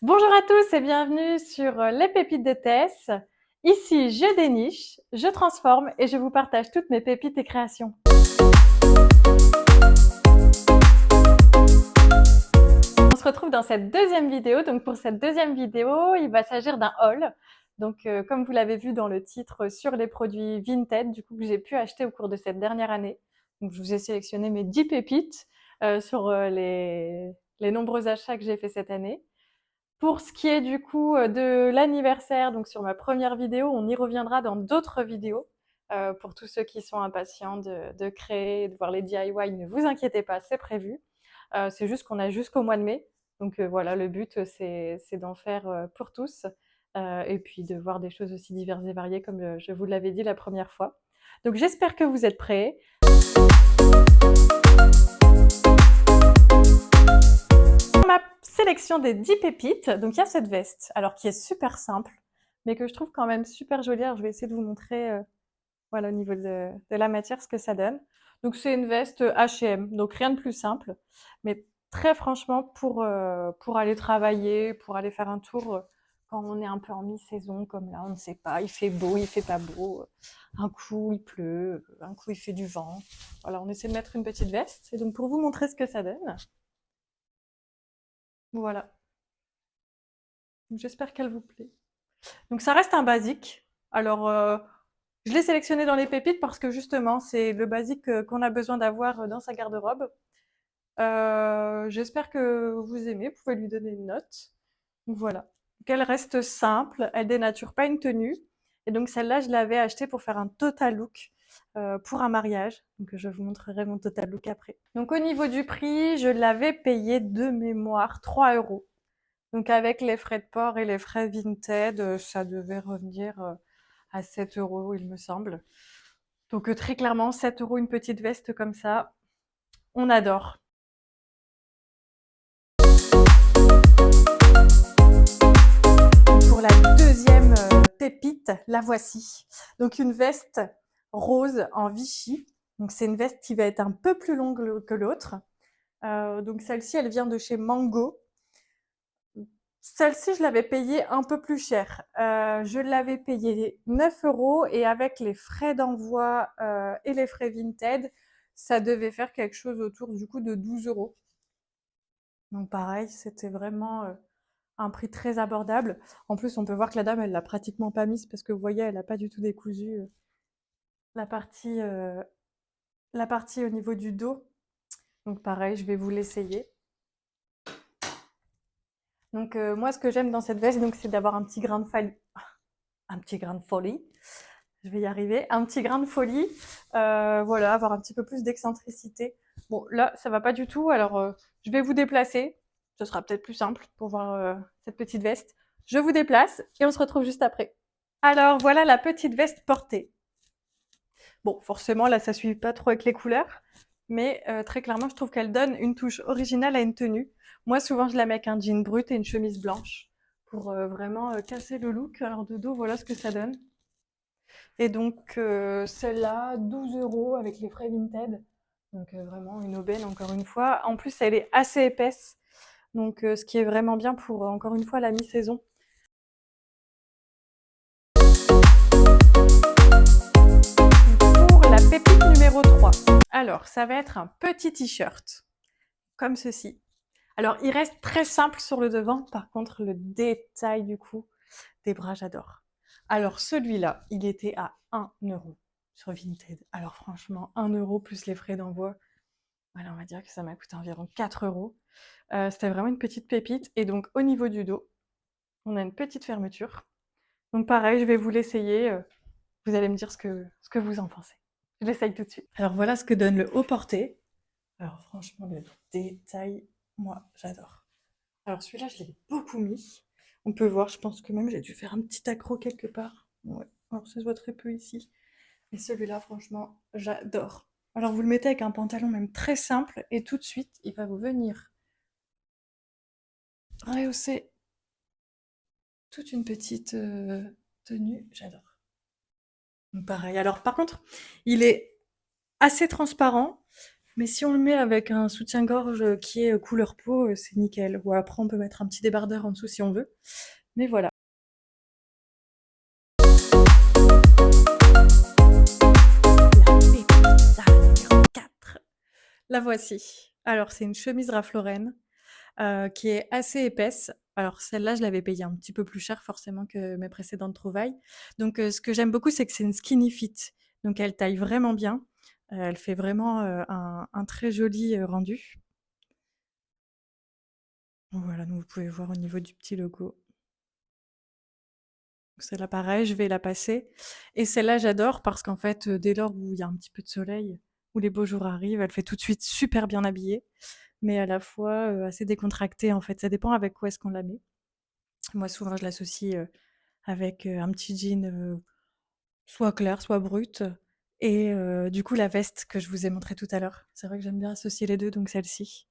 Bonjour à tous et bienvenue sur les pépites de Tess. Ici, je déniche, je transforme et je vous partage toutes mes pépites et créations. On se retrouve dans cette deuxième vidéo. Donc pour cette deuxième vidéo, il va s'agir d'un haul. Donc comme vous l'avez vu dans le titre, sur les produits Vinted, du coup que j'ai pu acheter au cours de cette dernière année. Donc je vous ai sélectionné mes 10 pépites sur les nombreux achats que j'ai fait cette année. Pour ce qui est du coup de l'anniversaire, donc sur ma première vidéo, on y reviendra dans d'autres vidéos. Pour tous ceux qui sont impatients de créer, de voir les DIY, ne vous inquiétez pas, c'est prévu. C'est juste qu'on a jusqu'au mois de mai. Donc voilà, le but, c'est d'en faire pour tous. Et puis de voir des choses aussi diverses et variées, comme je vous l'avais dit la première fois. Donc j'espère que vous êtes prêts. Ma sélection des 10 pépites, donc il y a cette veste, alors qui est super simple, mais que je trouve quand même super jolie. Alors je vais essayer de vous montrer voilà, au niveau de la matière ce que ça donne. Donc c'est une veste H&M, donc rien de plus simple, mais très franchement pour aller travailler, pour aller faire un tour quand on est un peu en mi-saison, comme là, on ne sait pas, il fait beau, il fait pas beau, un coup il pleut, un coup il fait du vent. Voilà, on essaie de mettre une petite veste, et donc pour vous montrer ce que ça donne, voilà. J'espère qu'elle vous plaît. Donc ça reste un basique. Alors je l'ai sélectionné dans les pépites parce que justement c'est le basique qu'on a besoin d'avoir dans sa garde-robe. J'espère que vous aimez, vous pouvez lui donner une note. Donc voilà. Donc elle reste simple, elle dénature pas une tenue. Et donc celle-là, je l'avais achetée pour faire un total look pour un mariage. Donc je vous montrerai mon total look après. Donc au niveau du prix, je l'avais payé de mémoire 3 €. Donc avec les frais de port et les frais Vinted, ça devait revenir à 7 € il me semble. Donc très clairement 7 € une petite veste comme ça, on adore. Pour la deuxième pépite, la voici. Donc une veste rose en Vichy. Donc c'est une veste qui va être un peu plus longue que l'autre. Donc celle-ci, elle vient de chez Mango. Celle-ci, je l'avais payée un peu plus cher. Je l'avais payée 9 € et avec les frais d'envoi et les frais Vinted, ça devait faire quelque chose autour du coup de 12 €. Donc pareil, c'était vraiment un prix très abordable. En plus, on peut voir que la dame, elle l'a pratiquement pas mise parce que vous voyez, elle a pas du tout décousu la partie, euh, la partie au niveau du dos. Donc pareil, je vais vous l'essayer. Donc moi, ce que j'aime dans cette veste, donc, c'est d'avoir un petit grain de folie. Un petit grain de folie. Je vais y arriver. Un petit grain de folie. Voilà, avoir un petit peu plus d'excentricité. Bon, là, ça va pas du tout. Alors, je vais vous déplacer. Ce sera peut-être plus simple pour voir cette petite veste. Je vous déplace et on se retrouve juste après. Alors, voilà la petite veste portée. Bon, forcément, là, ça suit pas trop avec les couleurs. Mais très clairement, je trouve qu'elle donne une touche originale à une tenue. Moi, souvent, je la mets avec un jean brut et une chemise blanche pour vraiment casser le look. Alors, de dos, voilà ce que ça donne. Et donc, celle-là, 12 € avec les frais Vinted. Donc, vraiment une aubaine, encore une fois. En plus, elle est assez épaisse. Donc, ce qui est vraiment bien pour, encore une fois, la mi-saison. Pour la pépite numéro 3. Alors, ça va être un petit t-shirt. Comme ceci. Alors, il reste très simple sur le devant. Par contre, le détail, du coup, des bras, j'adore. Alors, celui-là, il était à 1 € sur Vinted. Alors, franchement, 1 € plus les frais d'envoi. Voilà, on va dire que ça m'a coûté environ 4 €. C'était vraiment une petite pépite. Et donc, au niveau du dos, on a une petite fermeture. Donc, pareil, je vais vous l'essayer. Vous allez me dire ce que vous en pensez. Je l'essaye tout de suite. Alors, voilà ce que donne le haut porté. Alors, franchement, le détail, moi, j'adore. Alors, celui-là, je l'ai beaucoup mis. On peut voir, je pense que même j'ai dû faire un petit accroc quelque part. Ouais, alors ça se voit très peu ici. Mais celui-là, franchement, j'adore. Alors, vous le mettez avec un pantalon même très simple et tout de suite, il va vous venir rehausser toute une petite tenue. J'adore. Donc, pareil. Alors, par contre, il est assez transparent. Mais si on le met avec un soutien-gorge qui est couleur peau, c'est nickel. Ou après, on peut mettre un petit débardeur en dessous si on veut. Mais voilà. La pépita numéro 4. La voici. Alors, c'est une chemise Ralph Lauren qui est assez épaisse. Alors celle-là, je l'avais payée un petit peu plus cher forcément que mes précédentes trouvailles. Donc ce que j'aime beaucoup, c'est que c'est une skinny fit. Donc elle taille vraiment bien. Elle fait vraiment un très joli rendu. Voilà, donc vous pouvez voir au niveau du petit logo. Celle-là, pareil, je vais la passer. Et celle-là, j'adore parce qu'en fait, dès lors où il y a un petit peu de soleil, où les beaux jours arrivent, elle fait tout de suite super bien habillée, mais à la fois assez décontractée en fait. Ça dépend avec quoi est-ce qu'on la met. Moi, souvent, je l'associe avec un petit jean soit clair, soit brut. Et du coup, la veste que je vous ai montrée tout à l'heure. C'est vrai que j'aime bien associer les deux, donc celle-ci.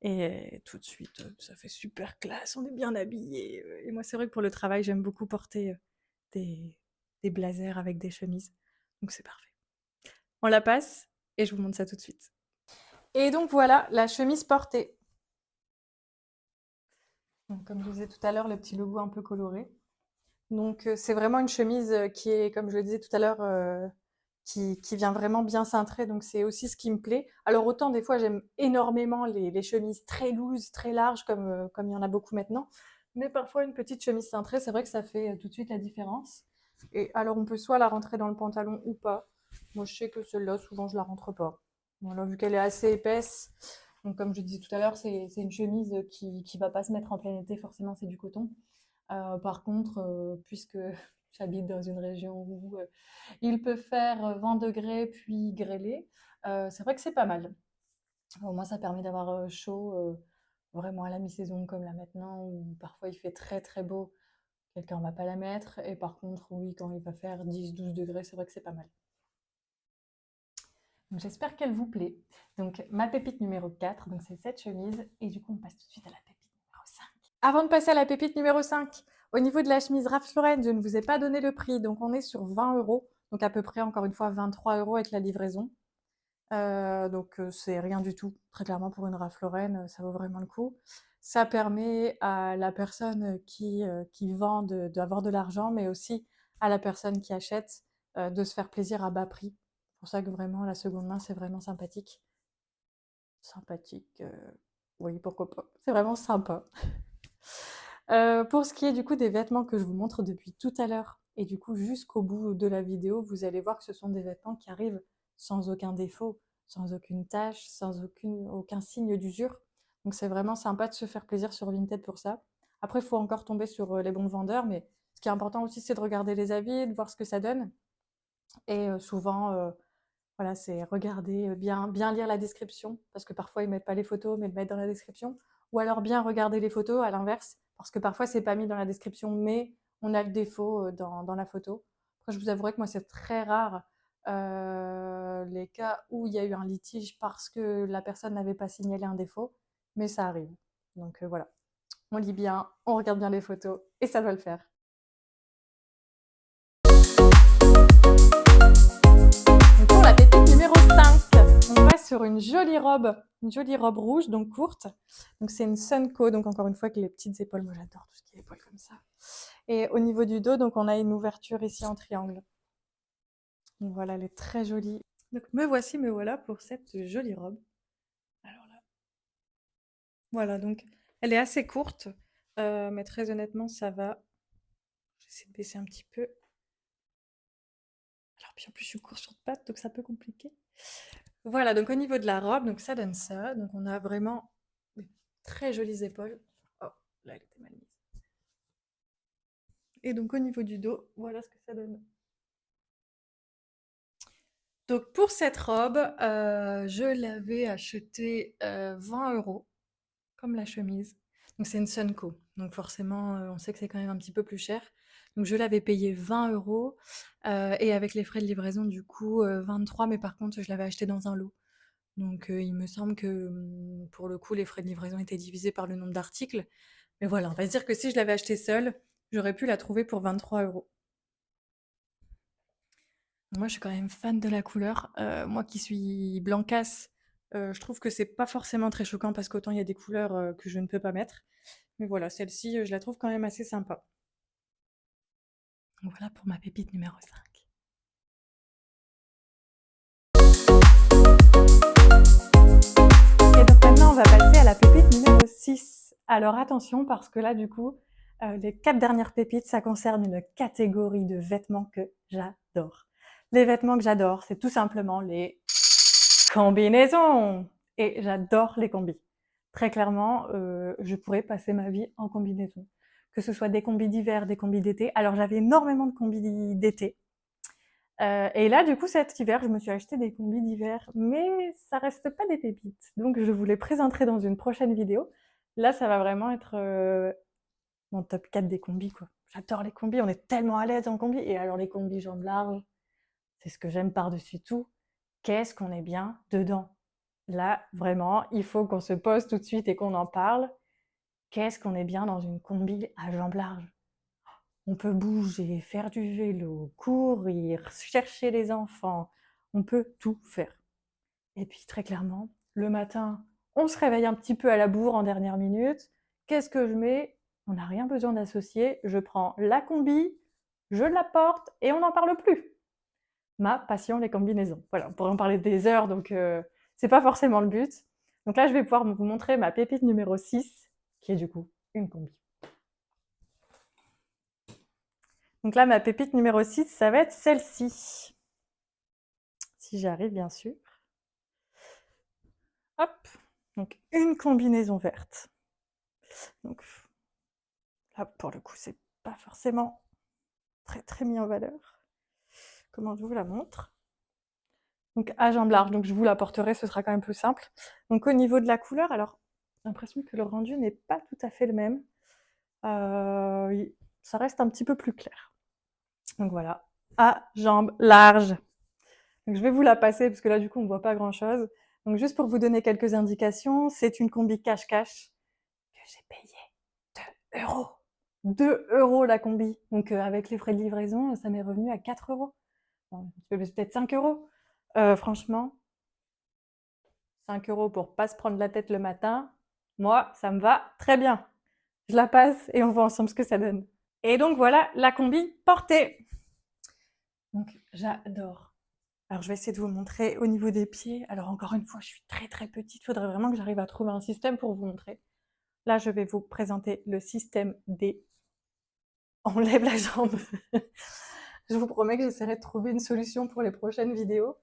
Et tout de suite, ça fait super classe, on est bien habillés. Et moi, c'est vrai que pour le travail, j'aime beaucoup porter des, des blazers avec des chemises. Donc c'est parfait. On la passe et je vous montre ça tout de suite. Et donc voilà, la chemise portée. Donc, comme je vous disais tout à l'heure, le petit logo un peu coloré. Donc c'est vraiment une chemise qui est, comme je le disais tout à l'heure, qui vient vraiment bien cintrer. Donc c'est aussi ce qui me plaît. Alors autant des fois j'aime énormément les chemises très loose, très larges, comme il y en a beaucoup maintenant. Mais parfois une petite chemise cintrée, c'est vrai que ça fait tout de suite la différence. Et alors on peut soit la rentrer dans le pantalon ou pas. Moi je sais que celle-là, souvent je la rentre pas. Voilà, vu qu'elle est assez épaisse. Donc comme je disais tout à l'heure, c'est une chemise qui va pas se mettre en plein été, forcément c'est du coton. Par contre, puisque j'habite dans une région où il peut faire 20 degrés puis grêler, c'est vrai que c'est pas mal. Au moins, ça permet d'avoir chaud vraiment à la mi-saison comme là maintenant, où parfois il fait très très beau, quelqu'un va pas la mettre. Et par contre, oui, quand il va faire 10-12 degrés, c'est vrai que c'est pas mal. Donc j'espère qu'elle vous plaît. Donc ma pépite numéro 4, donc c'est cette chemise. Et du coup, on passe tout de suite à la pépite numéro 5. Avant de passer à la pépite numéro 5, au niveau de la chemise Ralph Lauren, je ne vous ai pas donné le prix, donc on est sur 20 euros, donc à peu près encore une fois 23 euros avec la livraison. Donc c'est rien du tout, très clairement pour une Ralph Lauren, ça vaut vraiment le coup. Ça permet à la personne qui vend d'avoir de l'argent, mais aussi à la personne qui achète de se faire plaisir à bas prix. C'est pour ça que vraiment la seconde main, c'est vraiment sympathique. Sympathique, oui, pourquoi pas. C'est vraiment sympa. Pour ce qui est du coup des vêtements que je vous montre depuis tout à l'heure et du coup jusqu'au bout de la vidéo, vous allez voir que ce sont des vêtements qui arrivent sans aucun défaut, sans aucune tache, sans aucun signe d'usure. Donc c'est vraiment sympa de se faire plaisir sur Vinted pour ça. Après, il faut encore tomber sur les bons vendeurs, mais ce qui est important aussi, c'est de regarder les avis, de voir ce que ça donne. Et souvent, voilà, c'est regarder, bien lire la description, parce que parfois ils mettent pas les photos, mais le mettent dans la description. Ou alors bien regarder les photos à l'inverse, parce que parfois c'est pas mis dans la description, mais on a le défaut dans la photo. Après, je vous avouerai que moi c'est très rare les cas où il y a eu un litige parce que la personne n'avait pas signalé un défaut, mais ça arrive. Donc voilà, on lit bien, on regarde bien les photos, et ça doit le faire. Donc pour la pépite numéro 5, on va sur une jolie robe rouge, donc courte. Donc c'est une Sunco, donc encore une fois avec les petites épaules, moi j'adore tout ce qui est épaules comme ça. Et au niveau du dos, donc on a une ouverture ici en triangle. Donc voilà, elle est très jolie. Donc me voilà pour cette jolie robe. Alors là, voilà, donc elle est assez courte, mais très honnêtement ça va. J'essaie de baisser un petit peu. Alors puis en plus je suis court sur de pattes, donc c'est un peu compliqué. Voilà, donc au niveau de la robe, donc ça donne ça. Donc on a vraiment des très jolies épaules. Oh, là elle était mal mise. Et donc au niveau du dos, voilà ce que ça donne. Donc pour cette robe, je l'avais achetée 20 euros, comme la chemise. Donc c'est une Sunco. Donc forcément, on sait que c'est quand même un petit peu plus cher. Donc je l'avais payé 20 euros et avec les frais de livraison, du coup, 23, mais par contre, je l'avais acheté dans un lot. Donc il me semble que, pour le coup, les frais de livraison étaient divisés par le nombre d'articles. Mais voilà, on va se dire que si je l'avais achetée seule, j'aurais pu la trouver pour 23 euros. Moi, je suis quand même fan de la couleur. Moi qui suis blancasse, Je trouve que c'est pas forcément très choquant parce qu'autant il y a des couleurs, que je ne peux pas mettre. Mais voilà, celle-ci, je la trouve quand même assez sympa. Donc voilà pour ma pépite numéro 5. Et donc maintenant, on va passer à la pépite numéro 6. Alors attention parce que là, du coup, les 4 dernières pépites, ça concerne une catégorie de vêtements que j'adore. Les vêtements que j'adore, c'est tout simplement les combinaisons! Et j'adore les combis. Très clairement, je pourrais passer ma vie en combinaison. Que ce soit des combis d'hiver, des combis d'été. Alors j'avais énormément de combis d'été. Et là, du coup, cet hiver, je me suis acheté des combis d'hiver, mais ça reste pas des pépites. Donc je vous les présenterai dans une prochaine vidéo. Là, ça va vraiment être mon top 4 des combis, quoi. J'adore les combis, on est tellement à l'aise en combi. Et alors les combis jambes larges, c'est ce que j'aime par-dessus tout. Qu'est-ce qu'on est bien dedans? Là, vraiment, il faut qu'on se pose tout de suite et qu'on en parle. Qu'est-ce qu'on est bien dans une combi à jambes larges? On peut bouger, faire du vélo, courir, chercher les enfants. On peut tout faire. Et puis très clairement, le matin, on se réveille un petit peu à la bourre en dernière minute. Qu'est-ce que je mets? On n'a rien besoin d'associer. Je prends la combi, je la porte et on n'en parle plus. Ma passion, les combinaisons. Voilà, on pourrait en parler des heures, donc c'est pas forcément le but. Donc là, je vais pouvoir vous montrer ma pépite numéro 6, qui est du coup une combi. Donc là, ma pépite numéro 6, ça va être celle-ci. Si j'y arrive, bien sûr. Hop, donc une combinaison verte. Donc là, pour le coup, c'est pas forcément très mis en valeur. Comment je vous la montre? Donc à jambes larges, donc je vous la porterai, ce sera quand même plus simple. Donc au niveau de la couleur, alors j'ai l'impression que le rendu n'est pas tout à fait le même. Ça reste un petit peu plus clair. Donc voilà, à jambes larges. Donc je vais vous la passer parce que là du coup on ne voit pas grand chose. Donc juste pour vous donner quelques indications, c'est une combi cache-cache que j'ai payé 2 euros. 2 euros la combi. Donc avec les frais de livraison, ça m'est revenu à 4 euros. Bon, peut-être 5 euros. Franchement, 5 euros pour pas se prendre la tête le matin, moi, ça me va très bien. Je la passe et on voit ensemble ce que ça donne. Et donc voilà la combi portée. Donc j'adore. Alors je vais essayer de vous montrer au niveau des pieds. Alors encore une fois, je suis très petite. Il faudrait vraiment que j'arrive à trouver un système pour vous montrer. Là, je vais vous présenter le système des... On lève la jambe. Je vous promets que j'essaierai de trouver une solution pour les prochaines vidéos.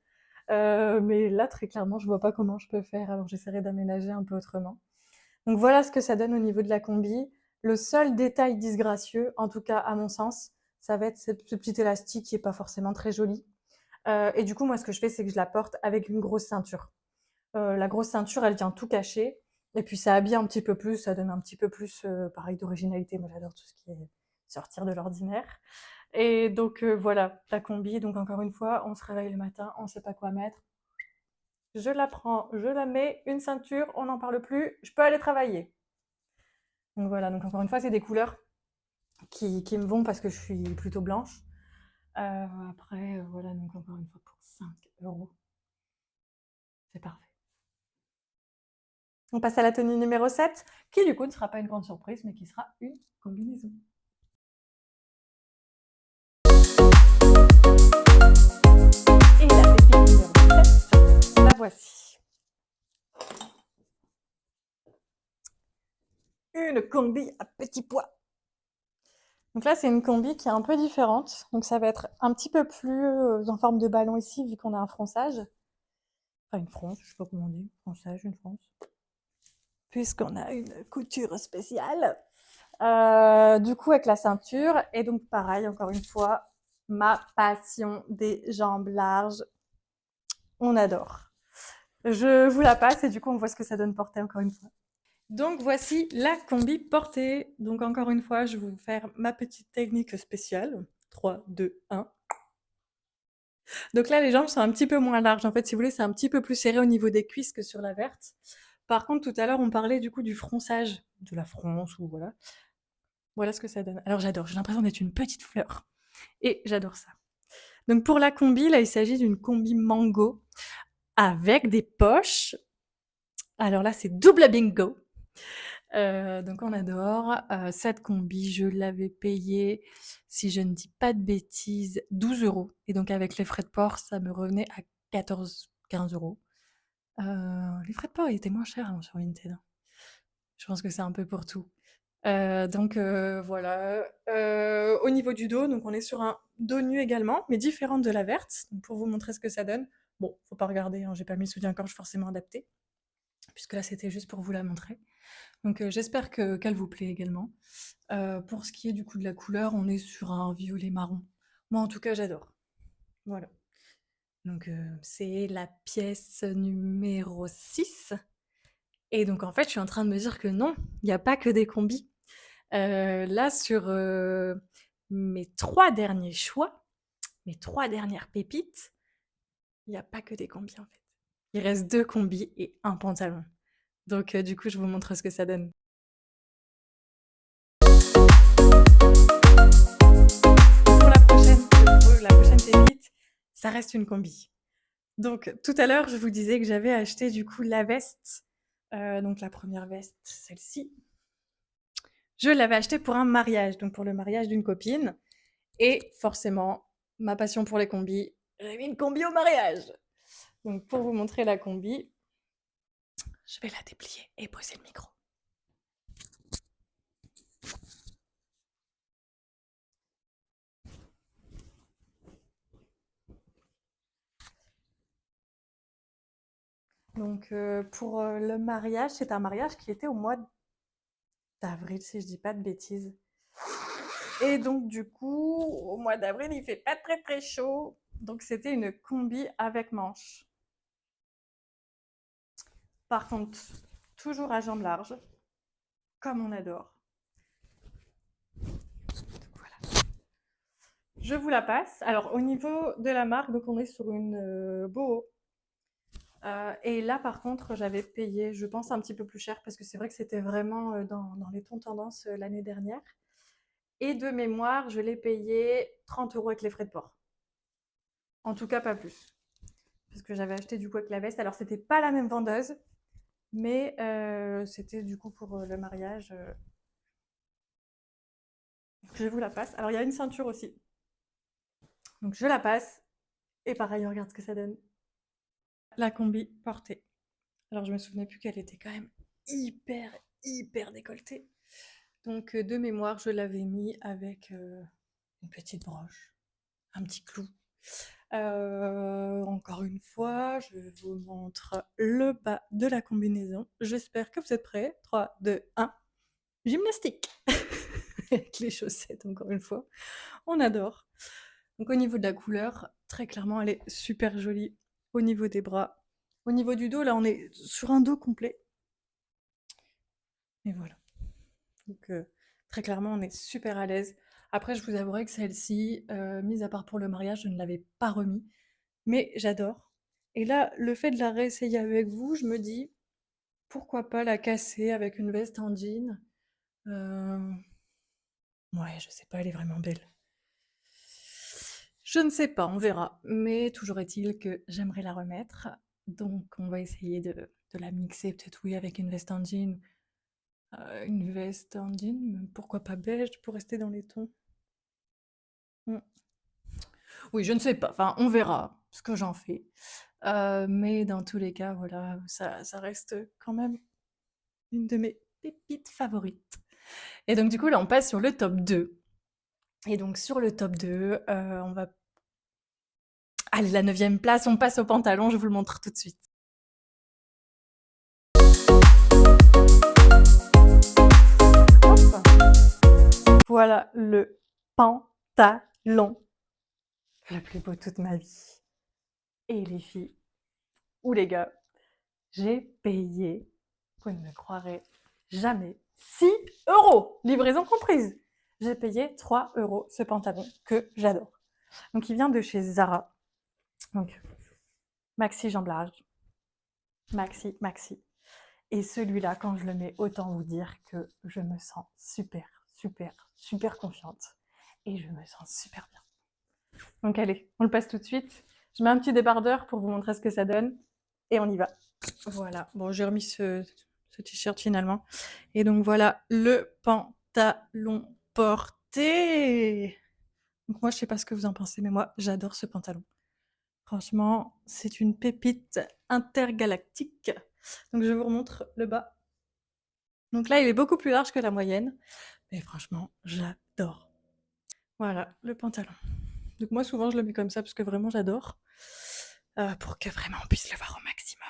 Mais là, très clairement, je vois pas comment je peux faire. Alors j'essaierai d'aménager un peu autrement. Donc voilà ce que ça donne au niveau de la combi. Le seul détail disgracieux, en tout cas à mon sens, ça va être ce petit élastique qui est pas forcément très joli. Et du coup, moi, ce que je fais, c'est que je la porte avec une grosse ceinture. La grosse ceinture, elle vient tout cacher. Et puis ça habille un petit peu plus, ça donne un petit peu plus, pareil, d'originalité. Moi, j'adore tout ce qui est sortir de l'ordinaire. Et donc voilà, la combi. Donc encore une fois, on se réveille le matin, on sait pas quoi mettre. Je la prends, je la mets, une ceinture, on n'en parle plus, je peux aller travailler. Donc voilà, donc encore une fois, c'est des couleurs qui me vont parce que je suis plutôt blanche. Après, voilà, donc encore une fois, pour 5 euros, c'est parfait. On passe à la tenue numéro 7, qui du coup ne sera pas une grande surprise, mais qui sera une combinaison. Et la pépite numéro 7, la voici. Une combi à petits pois. Donc là, c'est une combi qui est un peu différente. Donc ça va être un petit peu plus en forme de ballon ici, vu qu'on a un fronçage. Enfin, une fronce, je sais pas comment on dit. Fronçage, une fronce. Puisqu'on a une couture spéciale. Du coup, avec la ceinture. Et donc, pareil, encore une fois, ma passion des jambes larges. On adore. Je vous la passe et du coup, on voit ce que ça donne portée encore une fois. Donc voici la combi portée. Donc encore une fois, je vais vous faire ma petite technique spéciale. 3, 2, 1. Donc là, les jambes sont un petit peu moins larges. En fait, si vous voulez, c'est un petit peu plus serré au niveau des cuisses que sur la verte. Par contre, tout à l'heure, on parlait du coup du fronçage, de la fronce ou voilà. Voilà ce que ça donne. Alors j'adore, j'ai l'impression d'être une petite fleur. Et j'adore ça. Donc pour la combi, là, il s'agit d'une combi mango avec des poches Alors là, c'est double bingo. Donc on adore. Cette combi, je l'avais payée, si je ne dis pas de bêtises, 12 € et donc avec les frais de port, ça me revenait à 14-15 €. Les frais de port, ils étaient moins chers, sur Vinted, hein. Je pense que c'est un peu pour tout. Donc voilà. Au niveau du dos, donc on est sur un dos nu également, mais différent de la verte, donc pour vous montrer ce que ça donne. Bon, faut pas regarder, hein, j'ai pas mis le soutien-gorge forcément adapté, puisque là, c'était juste pour vous la montrer. Donc j'espère qu'elle vous plaît également. Pour ce qui est du coup de la couleur, on est sur un violet marron. Moi, en tout cas, j'adore. Voilà. Donc c'est la pièce numéro 6. Et donc en fait, je suis en train de me dire que non, il n'y a pas que des combis. Là, sur mes 3 derniers choix, mes 3 dernières pépites, il n'y a pas que des combis en fait. Il reste 2 combis et un pantalon. Donc du coup, je vous montre ce que ça donne. Pour la prochaine pépite, ça reste une combi. Donc tout à l'heure, je vous disais que j'avais acheté du coup la veste, donc la première veste, celle-ci. Je l'avais achetée pour un mariage, donc pour le mariage d'une copine. Et forcément, ma passion pour les combis, j'ai mis une combi au mariage. Donc pour vous montrer la combi, je vais la déplier et poser le micro. Donc pour le mariage, c'est un mariage qui était au mois d'avril, si je dis pas de bêtises. Et donc du coup, au mois d'avril, il fait pas très très chaud. Donc c'était une combi avec manches. Par contre, toujours à jambes larges, comme on adore. Voilà. Je vous la passe. Alors au niveau de la marque, donc on est sur une Boho. Et là, par contre, j'avais payé, je pense, un petit peu plus cher parce que c'est vrai que c'était vraiment dans les tons tendance l'année dernière. Et de mémoire, je l'ai payé 30 € avec les frais de port. En tout cas, pas plus. Parce que j'avais acheté du coup avec la veste. Alors, c'était pas la même vendeuse, mais c'était du coup pour le mariage. Je vous la passe. Alors, il y a une ceinture aussi. Donc, je la passe. Et pareil, on regarde ce que ça donne. La combi portée. Alors, je me souvenais plus qu'elle était quand même hyper, hyper décolletée. Donc, de mémoire, je l'avais mis avec une petite broche, un petit clou. Encore une fois, je vous montre le bas de la combinaison. J'espère que vous êtes prêts. 3, 2, 1. Gymnastique avec les chaussettes, encore une fois. On adore. Donc, au niveau de la couleur, très clairement, elle est super jolie. Au niveau des bras, au niveau du dos, là, on est sur un dos complet. Et voilà. Donc, très clairement, on est super à l'aise. Après, je vous avouerai que celle-ci, mise à part pour le mariage, je ne l'avais pas remis. Mais j'adore. Et là, le fait de la réessayer avec vous, je me dis, pourquoi pas la casser avec une veste en jean. Ouais, je sais pas, elle est vraiment belle. Je ne sais pas, on verra. Mais toujours est-il que j'aimerais la remettre. Donc, on va essayer de la mixer, peut-être oui, avec une veste en jean. Une veste en jean, pourquoi pas beige pour rester dans les tons. Mm. Oui, je ne sais pas. Enfin, on verra ce que j'en fais. Mais dans tous les cas, voilà, ça reste quand même une de mes pépites favorites. Et donc, du coup, là, on passe sur le top 2. Et donc, sur le top 2, on va... Allez, la 9e place, on passe au pantalon, je vous le montre tout de suite. Hop. Voilà le pantalon. Le plus beau de toute ma vie. Et les filles, ou les gars, j'ai payé, vous ne me croirez jamais, 6 €, livraison comprise. J'ai payé 3 € ce pantalon que j'adore. Donc il vient de chez Zara. Donc maxi jambes larges. Maxi, maxi. Et celui-là, quand je le mets, autant vous dire que je me sens super, super, super confiante. Et je me sens super bien. Donc allez, on le passe tout de suite. Je mets un petit débardeur pour vous montrer ce que ça donne. et on y va. Voilà, bon j'ai remis ce t-shirt finalement. Et donc voilà le pantalon porté. Donc moi je sais pas ce que vous en pensez, mais moi j'adore ce pantalon. Franchement, c'est une pépite intergalactique. Donc je vous remontre le bas. Donc là il est beaucoup plus large que la moyenne, mais franchement j'adore. Voilà le pantalon. Donc moi souvent je le mets comme ça parce que vraiment j'adore. Pour que vraiment on puisse le voir au maximum.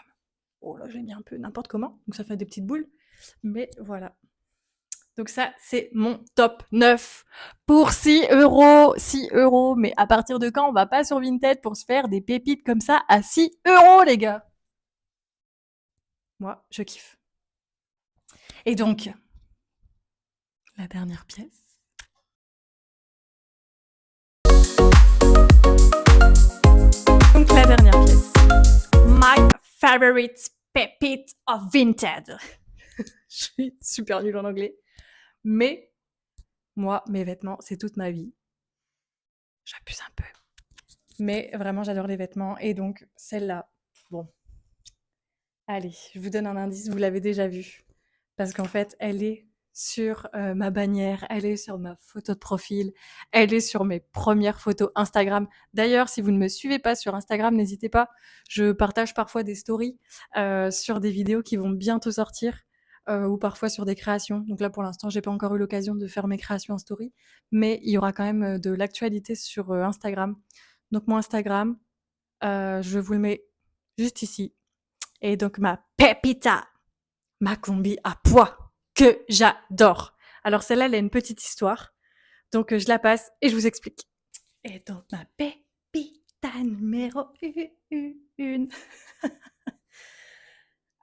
Oh là, j'ai mis un peu n'importe comment, donc ça fait des petites boules. Mais voilà. Donc ça, c'est mon top 9 pour 6 euros. 6 euros. Mais à partir de quand on va pas sur Vinted pour se faire des pépites comme ça à 6 euros, les gars? Moi, je kiffe. Et donc, la dernière pièce. Donc la dernière pièce. My favorite pépite of Vinted. Je suis super nulle en anglais. Mais moi, mes vêtements, c'est toute ma vie. J'abuse un peu. Mais vraiment, j'adore les vêtements. Et donc, celle-là, bon. Allez, je vous donne un indice, vous l'avez déjà vue. Parce qu'en fait, elle est sur ma bannière, elle est sur ma photo de profil, elle est sur mes premières photos Instagram. D'ailleurs, si vous ne me suivez pas sur Instagram, n'hésitez pas. Je partage parfois des stories sur des vidéos qui vont bientôt sortir. Ou parfois sur des créations. Donc là, pour l'instant, j'ai pas encore eu l'occasion de faire mes créations en story, mais il y aura quand même de l'actualité sur Instagram. Donc mon Instagram, je vous le mets juste ici. Et donc ma pépita, ma combi à pois que j'adore. Alors celle-là, elle a une petite histoire. Donc je la passe et je vous explique. Et donc ma pépita numéro 1.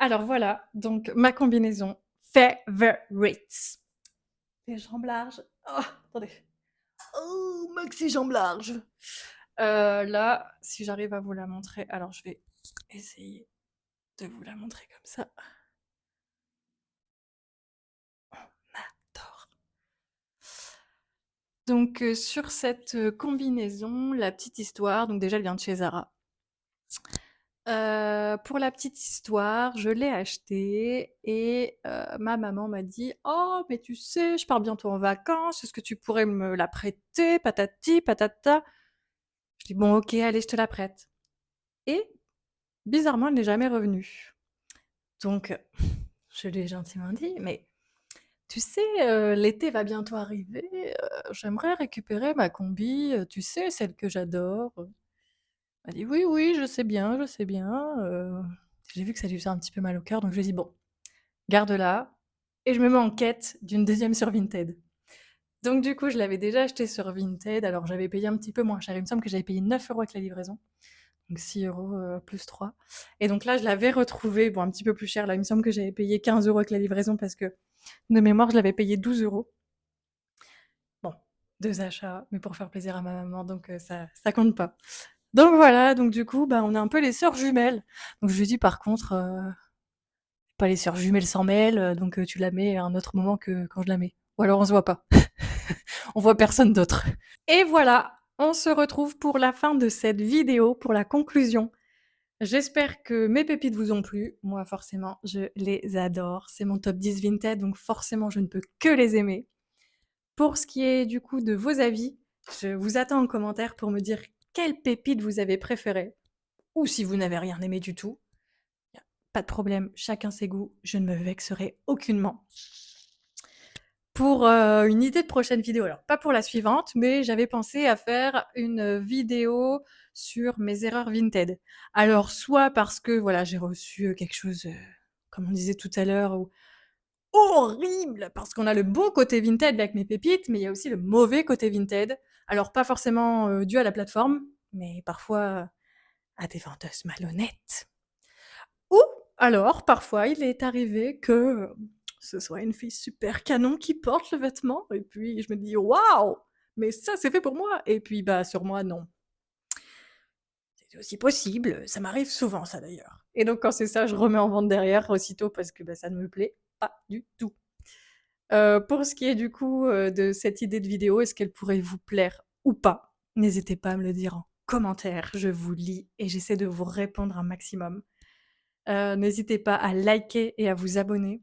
Alors voilà, donc ma combinaison favorites. Les jambes larges. Oh, attendez. Oh, maxi jambes larges. Là, si j'arrive à vous la montrer, alors je vais essayer de vous la montrer comme ça. Adore. Donc sur cette combinaison, la petite histoire, donc déjà elle vient de chez Zara. Pour la petite histoire, je l'ai achetée et ma maman m'a dit: «Oh mais tu sais, je pars bientôt en vacances, est-ce que tu pourrais me la prêter? Patati patata». Je dis: «Bon OK, allez, je te la prête» et bizarrement, elle n'est jamais revenue. Donc je lui ai gentiment dit: «Mais tu sais, l'été va bientôt arriver, j'aimerais récupérer ma combi, tu sais, celle que j'adore». Elle m'a dit: «Oui, oui, je sais bien». J'ai vu que ça lui faisait un petit peu mal au cœur, donc je lui ai dit: «Bon, garde-la» et je me mets en quête d'une deuxième sur Vinted. Donc du coup, je l'avais déjà achetée sur Vinted, alors j'avais payé un petit peu moins cher. Il me semble que j'avais payé 9 € avec la livraison, donc 6 € plus 3. Et donc là, je l'avais retrouvée, bon, un petit peu plus cher. Là, il me semble que j'avais payé 15 € avec la livraison parce que de mémoire, je l'avais payé 12 €. Bon, 2 achats, mais pour faire plaisir à ma maman, donc ça compte pas. Donc voilà, donc du coup, bah, on est un peu les sœurs jumelles. Donc je lui dis par contre, pas les sœurs jumelles sans mêle, donc tu la mets à un autre moment que quand je la mets. Ou alors on se voit pas. On voit personne d'autre. Et voilà, on se retrouve pour la fin de cette vidéo, pour la conclusion. J'espère que mes pépites vous ont plu. Moi, forcément, je les adore. C'est mon top 10 Vinted, donc forcément, je ne peux que les aimer. Pour ce qui est du coup de vos avis, je vous attends en commentaire pour me dire quelle pépite vous avez préférée. Ou si vous n'avez rien aimé du tout. Pas de problème, chacun ses goûts, je ne me vexerai aucunement. Pour une idée de prochaine vidéo, alors pas pour la suivante, mais j'avais pensé à faire une vidéo sur mes erreurs Vinted. Alors soit parce que voilà, j'ai reçu quelque chose, comme on disait tout à l'heure, horrible, parce qu'on a le bon côté Vinted avec mes pépites, mais il y a aussi le mauvais côté Vinted. Alors pas forcément dû à la plateforme, mais parfois à des vendeuses malhonnêtes. Ou alors, parfois, il est arrivé que ce soit une fille super canon qui porte le vêtement, et puis je me dis waouh, mais ça c'est fait pour moi, et puis bah sur moi non. C'est aussi possible, ça m'arrive souvent ça d'ailleurs. Et donc quand c'est ça, je remets en vente derrière aussitôt parce que bah, ça ne me plaît pas du tout. Pour ce qui est du coup de cette idée de vidéo, est-ce qu'elle pourrait vous plaire ou pas? N'hésitez pas à me le dire en commentaire, je vous lis et j'essaie de vous répondre un maximum. N'hésitez pas à liker et à vous abonner.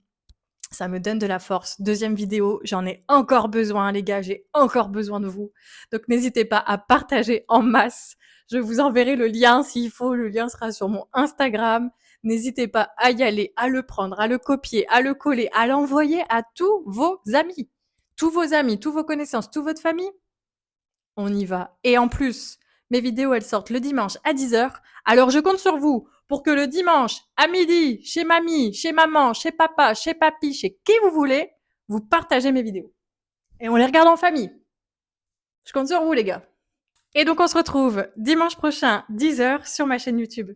Ça me donne de la force. Deuxième vidéo, j'en ai encore besoin, les gars, j'ai encore besoin de vous. Donc n'hésitez pas à partager en masse. Je vous enverrai le lien s'il faut. Le lien sera sur mon Instagram. N'hésitez pas à y aller, à le prendre, à le copier, à le coller, à l'envoyer à tous vos amis. Tous vos amis, tous vos connaissances, toute votre famille. On y va. Et en plus, mes vidéos, elles sortent le dimanche à 10h. Alors je compte sur vous pour que le dimanche à midi, chez mamie, chez maman, chez papa, chez papy, chez qui vous voulez, vous partagez mes vidéos. Et on les regarde en famille. Je compte sur vous, les gars. Et donc on se retrouve dimanche prochain, 10h, sur ma chaîne YouTube.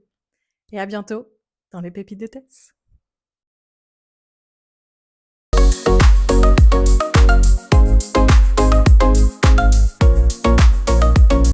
Et à bientôt dans les pépites de Tess.